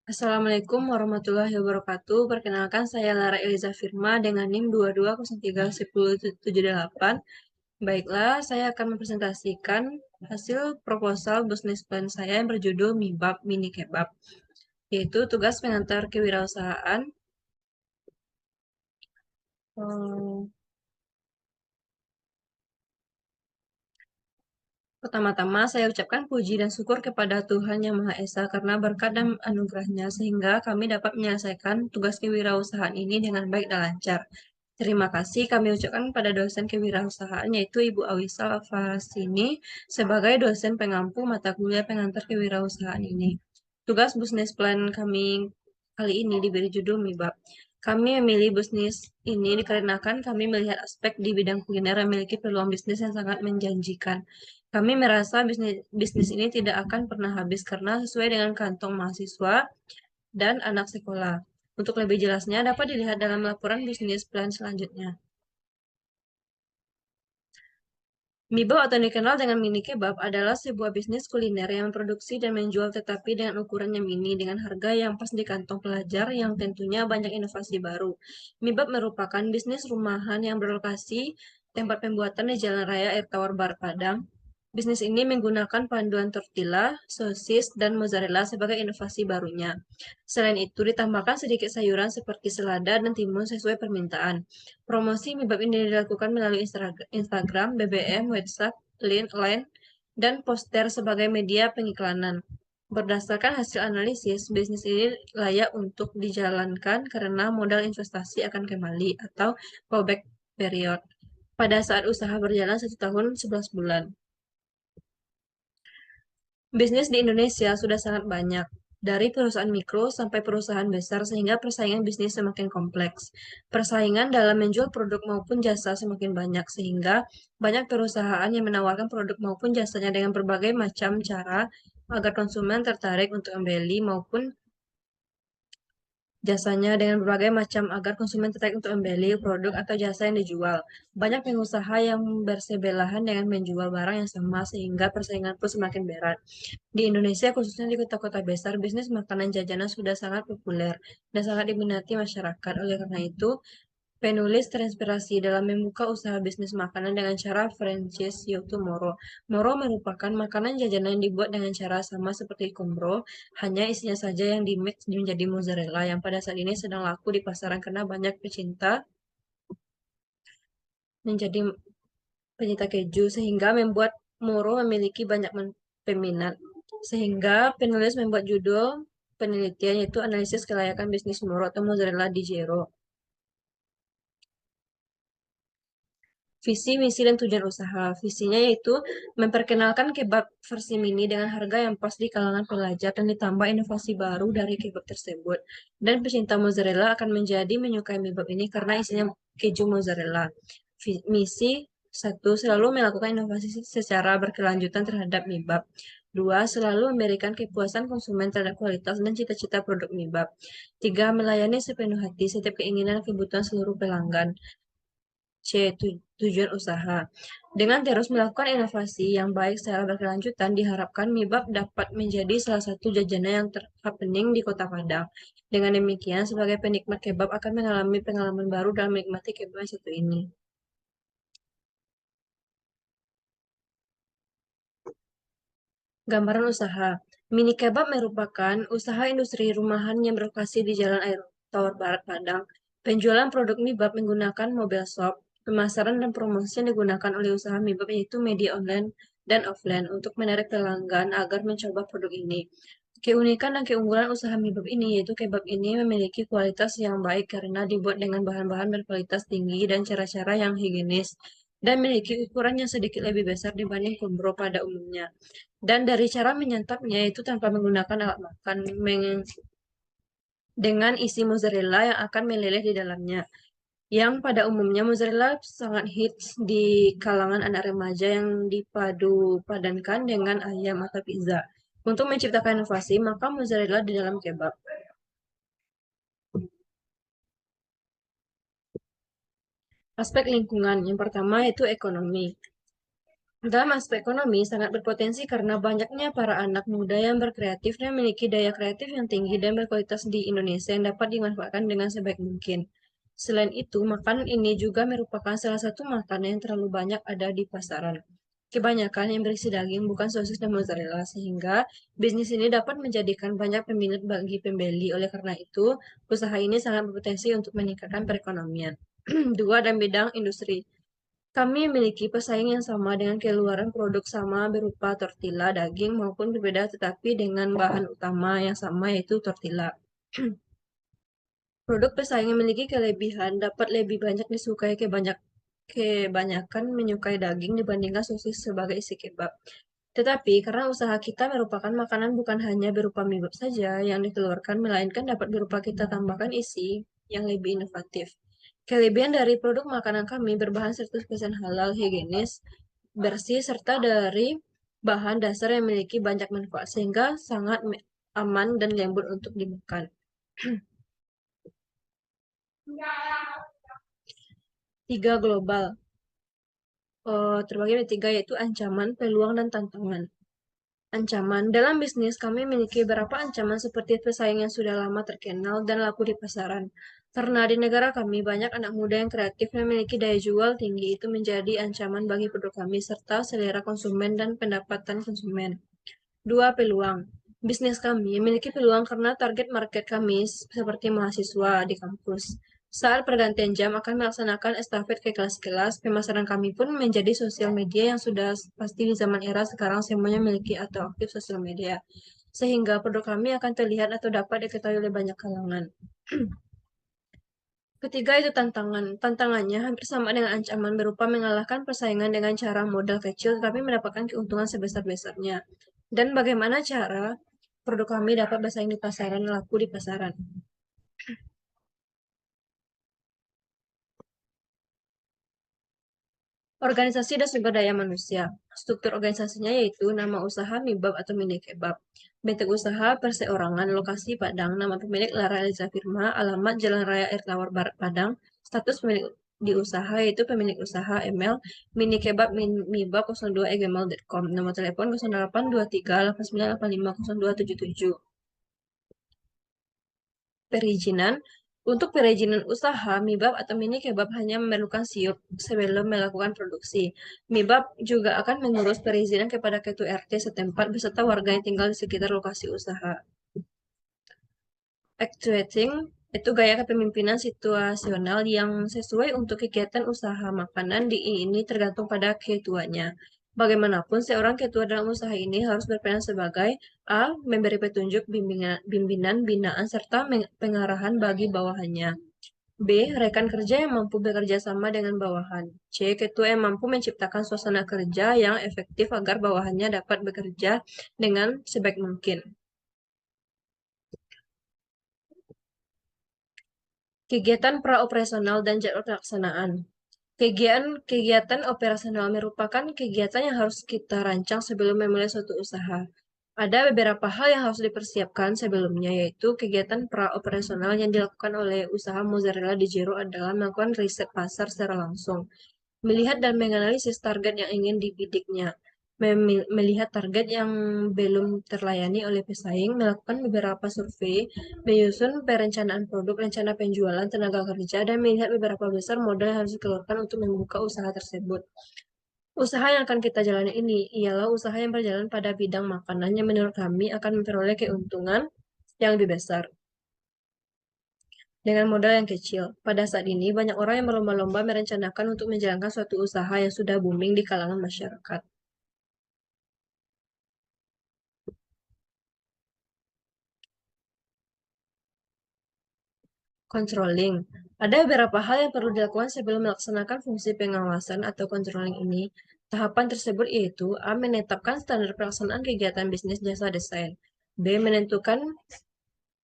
Assalamualaikum warahmatullahi wabarakatuh. Perkenalkan saya Lara Eliza Firma dengan NIM 22031078. Baiklah, saya akan mempresentasikan hasil proposal bisnis plan saya yang berjudul MIBAB Mini Kebab, yaitu tugas pengantar kewirausahaan. Hmm, Pertama-tama saya ucapkan puji dan syukur kepada Tuhan Yang Maha Esa karena berkat dan anugerahnya sehingga kami dapat menyelesaikan tugas kewirausahaan ini dengan baik dan lancar. Terima kasih kami ucapkan pada dosen kewirausahaan yaitu Ibu Awisal Alfasini sebagai dosen pengampu mata kuliah pengantar kewirausahaan ini. Tugas bisnis plan kami kali ini diberi judul MIBAB. Kami memilih bisnis ini dikarenakan kami melihat aspek di bidang kuliner yang memiliki peluang bisnis yang sangat menjanjikan. Kami merasa bisnis ini tidak akan pernah habis karena sesuai dengan kantong mahasiswa dan anak sekolah. Untuk lebih jelasnya dapat dilihat dalam laporan bisnis plan selanjutnya. Mibao atau dikenal dengan mini kebab adalah sebuah bisnis kuliner yang memproduksi dan menjual tetapi dengan ukuran yang mini dengan harga yang pas di kantong pelajar yang tentunya banyak inovasi baru. Mibab merupakan bisnis rumahan yang berlokasi tempat pembuatan di Jalan Raya Air Tawar Barat Padang. Bisnis ini menggunakan panduan tortilla, sosis, dan mozzarella sebagai inovasi barunya. Selain itu, ditambahkan sedikit sayuran seperti selada dan timun sesuai permintaan. Promosi mie ini dilakukan melalui Instagram, BBM, WhatsApp, Line, dan poster sebagai media pengiklanan. Berdasarkan hasil analisis, bisnis ini layak untuk dijalankan karena modal investasi akan kembali atau payback period pada saat usaha berjalan 1 tahun 11 bulan. Bisnis di Indonesia sudah sangat banyak, dari perusahaan mikro sampai perusahaan besar sehingga persaingan bisnis semakin kompleks. Persaingan dalam menjual produk maupun jasa semakin banyak sehingga banyak perusahaan yang menawarkan produk maupun jasanya dengan berbagai macam cara agar konsumen tertarik untuk membeli maupun jasanya dengan berbagai macam agar konsumen tertarik untuk membeli produk atau jasa yang dijual. Banyak pengusaha yang bersebelahan dengan menjual barang yang sama sehingga persaingan pun semakin berat. Di Indonesia, khususnya di kota-kota besar, bisnis makanan jajanan sudah sangat populer dan sangat diminati masyarakat. Oleh karena itu, penulis terinspirasi dalam membuka usaha bisnis makanan dengan cara franchise yaitu Moro. Moro merupakan makanan jajanan yang dibuat dengan cara sama seperti Combro, hanya isinya saja yang di-mix menjadi mozzarella yang pada saat ini sedang laku di pasaran karena banyak menjadi pecinta keju sehingga membuat Moro memiliki banyak peminat. Sehingga penulis membuat judul penelitian yaitu analisis kelayakan bisnis Moro atau mozzarella di Jero. Visi, misi, dan tujuan usaha. Visinya yaitu memperkenalkan kebab versi mini dengan harga yang pas di kalangan pelajar dan ditambah inovasi baru dari kebab tersebut. Dan pecinta mozzarella akan menjadi menyukai kebab ini karena isinya keju mozzarella. Misi satu, selalu melakukan inovasi secara berkelanjutan terhadap mibab. Dua, selalu memberikan kepuasan konsumen terhadap kualitas dan cita-cita produk mibab. Tiga, melayani sepenuh hati setiap keinginan dan kebutuhan seluruh pelanggan. C. Tujuan usaha. Dengan terus melakukan inovasi yang baik secara berkelanjutan, diharapkan Mibab dapat menjadi salah satu jajanan yang terhappening di Kota Padang. Dengan demikian, sebagai penikmat kebab akan mengalami pengalaman baru dalam menikmati kebab yang satu ini. Gambaran usaha. Mini kebab merupakan usaha industri rumahan yang berlokasi di Jalan Air Tawar Barat Padang. Penjualan produk mibab menggunakan mobile shop. Pemasaran dan promosi yang digunakan oleh usaha mibab yaitu media online dan offline untuk menarik pelanggan agar mencoba produk ini. Keunikan dan keunggulan usaha mibab ini yaitu kebab ini memiliki kualitas yang baik karena dibuat dengan bahan-bahan berkualitas tinggi dan cara-cara yang higienis dan memiliki ukuran yang sedikit lebih besar dibanding kumbro pada umumnya. Dan dari cara menyantapnya itu tanpa menggunakan alat makan dengan isi mozzarella yang akan meleleh di dalamnya. Yang pada umumnya mozzarella sangat hits di kalangan anak remaja yang dipadu padankan dengan ayam atau pizza. Untuk menciptakan inovasi, maka mozzarella di dalam kebab. Aspek lingkungan, yang pertama itu ekonomi. Dalam aspek ekonomi, sangat berpotensi karena banyaknya para anak muda yang berkreatif dan memiliki daya kreatif yang tinggi dan berkualitas di Indonesia yang dapat dimanfaatkan dengan sebaik mungkin. Selain itu, makanan ini juga merupakan salah satu makanan yang terlalu banyak ada di pasaran. Kebanyakan yang berisi daging bukan sosis dan mozzarella, sehingga bisnis ini dapat menjadikan banyak peminat bagi pembeli. Oleh karena itu, usaha ini sangat berpotensi untuk meningkatkan perekonomian. Dua, dan bidang industri. Kami memiliki pesaing yang sama dengan keluaran produk sama berupa tortilla daging maupun berbeda tetapi dengan bahan utama yang sama yaitu tortilla. Produk pesaing yang memiliki kelebihan dapat lebih banyak disukai kebanyakan menyukai daging dibandingkan sosis sebagai isi kebab. Tetapi karena usaha kita merupakan makanan bukan hanya berupa mie kebab saja yang dikeluarkan, melainkan dapat berupa kita tambahkan isi yang lebih inovatif. Kelebihan dari produk makanan kami berbahan 100% halal, higienis, bersih, serta dari bahan dasar yang memiliki banyak manfaat sehingga sangat aman dan lembut untuk dimakan. Tiga, global. Terbagi menjadi tiga yaitu ancaman, peluang, dan tantangan. Ancaman. Dalam bisnis, kami memiliki beberapa ancaman seperti pesaing yang sudah lama terkenal dan laku di pasaran. Karena di negara kami, banyak anak muda yang kreatif dan memiliki daya jual tinggi itu menjadi ancaman bagi produk kami, serta selera konsumen dan pendapatan konsumen. Dua, peluang. Bisnis kami memiliki peluang karena target market kami seperti mahasiswa di kampus. Saat pergantian jam akan melaksanakan estafet ke kelas-kelas, pemasaran kami pun menjadi sosial media yang sudah pasti di zaman era sekarang semuanya memiliki atau aktif sosial media. Sehingga produk kami akan terlihat atau dapat diketahui oleh banyak kalangan. Ketiga itu tantangan. Tantangannya hampir sama dengan ancaman berupa mengalahkan persaingan dengan cara modal kecil tapi mendapatkan keuntungan sebesar-besarnya. Dan bagaimana cara produk kami dapat bersaing di pasaran, laku di pasaran. Organisasi dan sumber daya manusia. Struktur organisasinya yaitu nama usaha Mibab atau Mini Kebab. Bentuk usaha perseorangan, lokasi Padang, nama pemilik Lara Eliza Firma, alamat Jalan Raya Air Tawar Barat Padang, status pemilik di usaha yaitu pemilik usaha, email Mini Kebab Mibab 02@gmail.com, nomor telepon 0823 8985 0277. Perizinan. Untuk perizinan usaha, Mibab atau mini kebab hanya memerlukan siup sebelum melakukan produksi. Mibab juga akan mengurus perizinan kepada ketua RT setempat beserta warga yang tinggal di sekitar lokasi usaha. Actuating itu gaya kepemimpinan situasional yang sesuai untuk kegiatan usaha makanan di ini tergantung pada ketuanya. Bagaimanapun, seorang ketua dalam usaha ini harus berperan sebagai A. Memberi petunjuk, bimbingan, binaan, serta pengarahan bagi bawahannya. B. Rekan kerja yang mampu bekerja sama dengan bawahan. C. Ketua yang mampu menciptakan suasana kerja yang efektif agar bawahannya dapat bekerja dengan sebaik mungkin. Kegiatan praoperasional dan jadwal pelaksanaan. Kegiatan operasional merupakan kegiatan yang harus kita rancang sebelum memulai suatu usaha. Ada beberapa hal yang harus dipersiapkan sebelumnya, yaitu kegiatan praoperasional yang dilakukan oleh usaha mozzarella di Jero adalah melakukan riset pasar secara langsung, melihat dan menganalisis target yang ingin dibidiknya, melihat target yang belum terlayani oleh pesaing, melakukan beberapa survei, menyusun perencanaan produk, rencana penjualan, tenaga kerja, dan melihat beberapa besar modal yang harus dikeluarkan untuk membuka usaha tersebut. Usaha yang akan kita jalani ini ialah usaha yang berjalan pada bidang makanan yang menurut kami akan memperoleh keuntungan yang lebih besar dengan modal yang kecil. Pada saat ini, banyak orang yang berlomba-lomba merencanakan untuk menjalankan suatu usaha yang sudah booming di kalangan masyarakat. Controlling. Ada beberapa hal yang perlu dilakukan sebelum melaksanakan fungsi pengawasan atau controlling ini. Tahapan tersebut yaitu A. Menetapkan standar pelaksanaan kegiatan bisnis jasa desain. B. Menentukan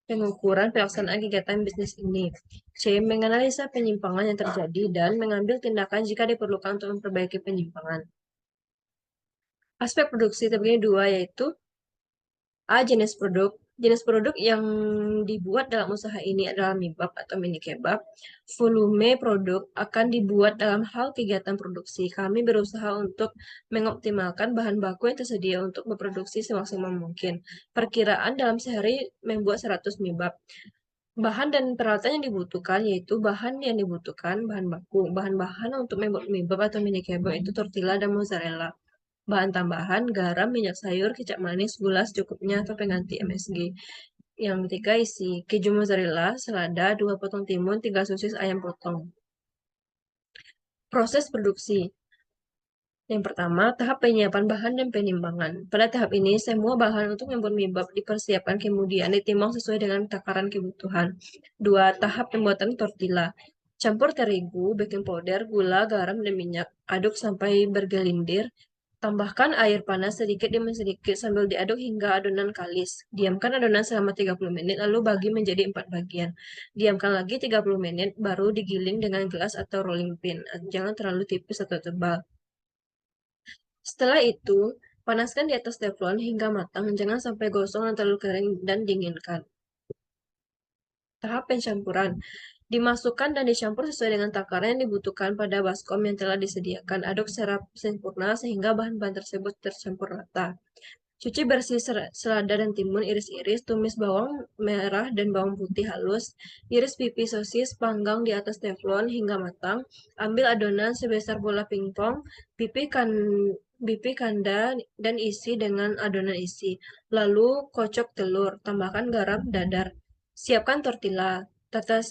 pengukuran pelaksanaan kegiatan bisnis ini. C. Menganalisa penyimpangan yang terjadi dan mengambil tindakan jika diperlukan untuk memperbaiki penyimpangan. Aspek produksi terbagi dua yaitu A. Jenis produk. Jenis produk yang dibuat dalam usaha ini adalah mibab atau mini kebab. Volume produk akan dibuat dalam hal kegiatan produksi. Kami berusaha untuk mengoptimalkan bahan baku yang tersedia untuk memproduksi semaksimal mungkin. Perkiraan dalam sehari membuat 100 mibab. Bahan dan peralatan yang dibutuhkan yaitu bahan yang dibutuhkan, bahan baku. Bahan-bahan untuk membuat mibab atau mini kebab itu tortilla dan mozzarella. Bahan tambahan, garam, minyak sayur, kecap manis, gula secukupnya atau pengganti MSG. Yang ketiga isi keju mozzarella, selada, 2 potong timun, 3 sosis ayam potong. Proses produksi. Yang pertama, tahap penyiapan bahan dan penimbangan. Pada tahap ini, semua bahan untuk membuat mie bab dipersiapkan kemudian ditimbang sesuai dengan takaran kebutuhan. Dua, tahap pembuatan tortilla. Campur terigu, baking powder, gula, garam, dan minyak. Aduk sampai bergelindir. Tambahkan air panas sedikit demi sedikit sambil diaduk hingga adonan kalis. Diamkan adonan selama 30 menit lalu bagi menjadi 4 bagian. Diamkan lagi 30 menit baru digiling dengan gelas atau rolling pin. Jangan terlalu tipis atau tebal. Setelah itu, panaskan di atas teflon hingga matang. Jangan sampai gosong dan terlalu kering dan dinginkan. Tahap pencampuran. Dimasukkan dan dicampur sesuai dengan takaran yang dibutuhkan pada baskom yang telah disediakan. Aduk secara sempurna sehingga bahan-bahan tersebut tercampur rata. Cuci bersih selada dan timun, iris-iris, tumis bawang merah dan bawang putih halus, iris pipi sosis, panggang di atas teflon hingga matang. Ambil adonan sebesar bola pingpong, pipikan kanda dan isi dengan adonan isi. Lalu kocok telur, tambahkan garam dadar. Siapkan tortilla, tata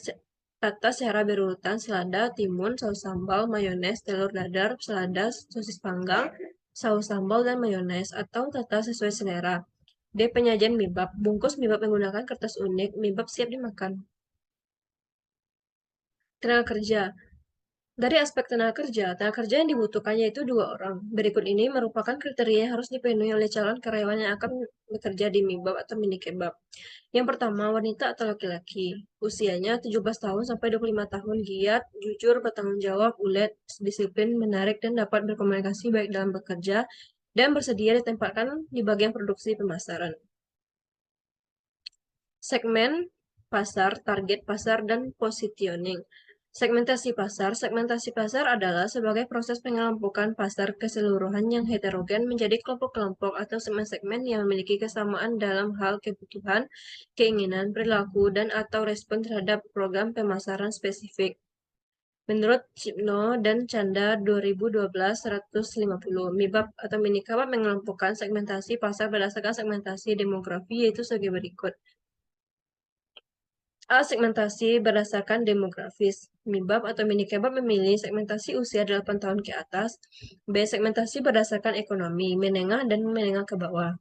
tata secara berurutan selada, timun, saus sambal, mayones, telur dadar, selada, sosis panggang, saus sambal dan mayones, atau tata sesuai selera. D. Penyajian mibab. Bungkus mibab menggunakan kertas unik. Mibab siap dimakan. Tenaga kerja. Dari aspek tenaga kerja yang dibutuhkan yaitu 2 orang. Berikut ini merupakan kriteria yang harus dipenuhi oleh calon karyawan yang akan bekerja di mibab atau mini kebab. Yang pertama, wanita atau laki-laki. Usianya 17 tahun sampai 25 tahun, giat, jujur, bertanggung jawab, ulet, disiplin, menarik, dan dapat berkomunikasi baik dalam bekerja dan bersedia ditempatkan di bagian produksi pemasaran. Segmen pasar, target pasar, dan positioning. Segmentasi pasar. Segmentasi pasar adalah sebagai proses pengelompokan pasar keseluruhan yang heterogen menjadi kelompok-kelompok atau segmen-segmen yang memiliki kesamaan dalam hal kebutuhan, keinginan, perilaku, dan atau respon terhadap program pemasaran spesifik. Menurut Cipno dan Canda 2012-150, MIBAB atau mini kebab mengelompokkan segmentasi pasar berdasarkan segmentasi demografi yaitu sebagai berikut. A. Segmentasi berdasarkan demografis. Mibab atau mini kebab memilih segmentasi usia 8 tahun ke atas. B. Segmentasi berdasarkan ekonomi, menengah dan menengah ke bawah.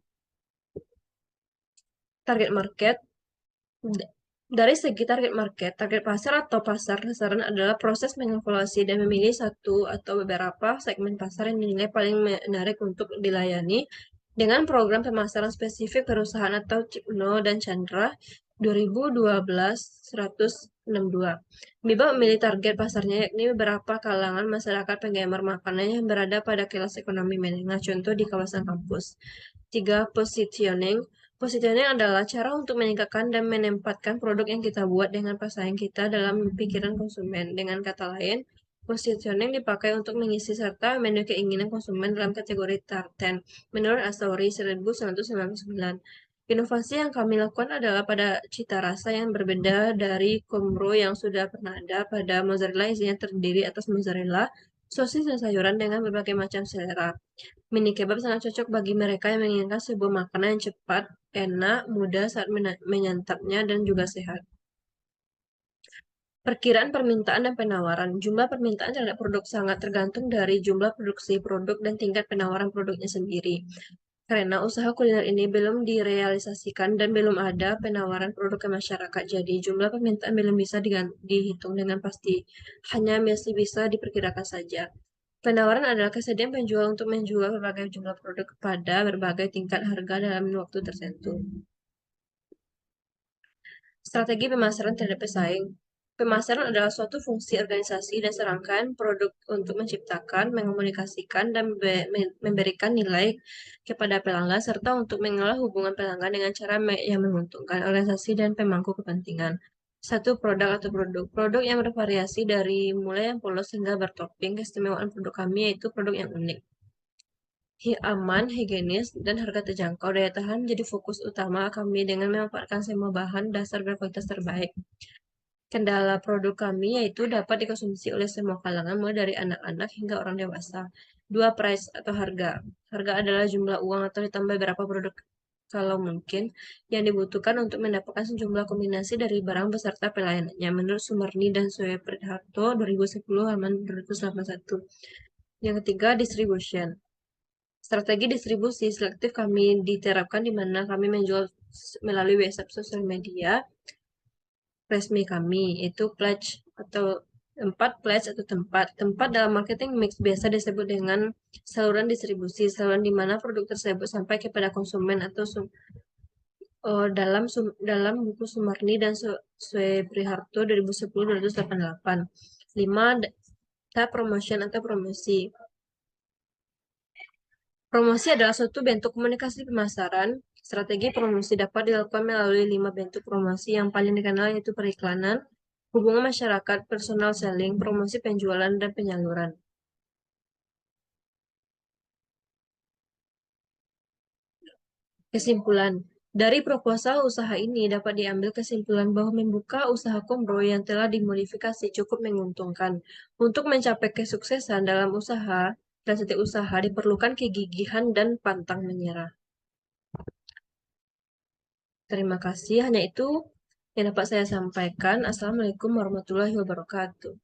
Target market. Dari segi target market, target pasar atau pasar sasaran adalah proses mengevaluasi dan memilih satu atau beberapa segmen pasar yang dinilai paling menarik untuk dilayani dengan program pemasaran spesifik perusahaan atau Cipno dan Chandra 2012-162. MIBA memilih target pasarnya yakni beberapa kalangan masyarakat penggemar makanan yang berada pada kelas ekonomi menengah, contoh di kawasan kampus. 3. Positioning. Positioning adalah cara untuk meningkatkan dan menempatkan produk yang kita buat dengan pesaing kita dalam pikiran konsumen. Dengan kata lain, positioning dipakai untuk mengisi serta menu keinginan konsumen dalam kategori tartan. Menurut Astory 1999. Inovasi yang kami lakukan adalah pada cita rasa yang berbeda dari Komro yang sudah pernah ada. Pada mozzarella isinya terdiri atas mozzarella, sosis dan sayuran dengan berbagai macam selera. Mini kebab sangat cocok bagi mereka yang menginginkan sebuah makanan yang cepat, enak, mudah saat menyantapnya, dan juga sehat. Perkiraan permintaan dan penawaran. Jumlah permintaan terhadap produk sangat tergantung dari jumlah produksi produk dan tingkat penawaran produknya sendiri. Karena usaha kuliner ini belum direalisasikan dan belum ada penawaran produk ke masyarakat, jadi jumlah permintaan belum bisa dihitung dengan pasti. Hanya masih bisa diperkirakan saja. Penawaran adalah kesediaan penjual untuk menjual berbagai jumlah produk pada berbagai tingkat harga dalam waktu tertentu. Strategi pemasaran terhadap pesaing. Pemasaran adalah suatu fungsi organisasi dan serangkaian produk untuk menciptakan, mengomunikasikan, dan memberikan nilai kepada pelanggan, serta untuk mengelola hubungan pelanggan dengan cara yang menguntungkan organisasi dan pemangku kepentingan. Satu produk atau produk. Produk yang bervariasi dari mulai yang polos hingga bertoping. Keistimewaan produk kami yaitu produk yang unik. Aman, higienis, dan harga terjangkau. Daya tahan menjadi fokus utama kami dengan memanfaatkan semua bahan dasar berkualitas terbaik. Kendala produk kami yaitu dapat dikonsumsi oleh semua kalangan, mulai dari anak-anak hingga orang dewasa. Dua, price atau harga. Harga adalah jumlah uang atau ditambah berapa produk kalau mungkin yang dibutuhkan untuk mendapatkan sejumlah kombinasi dari barang beserta pelayanannya. Menurut Sumarni dan Suepriharto 2010 halaman 281. Yang ketiga, distribution. Strategi distribusi selektif kami diterapkan di mana kami menjual melalui website sosial media resmi kami, yaitu pledge atau tempat. Tempat dalam marketing mix biasa disebut dengan saluran distribusi, saluran di mana produk tersebut sampai kepada konsumen atau dalam buku Sumarni dan Suepriharto 2010-288. 5. Data promotion atau promosi. Promosi adalah suatu bentuk komunikasi pemasaran. Strategi promosi dapat dilakukan melalui 5 bentuk promosi. Yang paling dikenal yaitu periklanan, hubungan masyarakat, personal selling, promosi penjualan, dan penyaluran. Kesimpulan. Dari proposal usaha ini dapat diambil kesimpulan bahwa membuka usaha Komro yang telah dimodifikasi cukup menguntungkan. Untuk mencapai kesuksesan dalam usaha dan setiap usaha diperlukan kegigihan dan pantang menyerah. Terima kasih. Hanya itu yang dapat saya sampaikan. Assalamualaikum warahmatullahi wabarakatuh.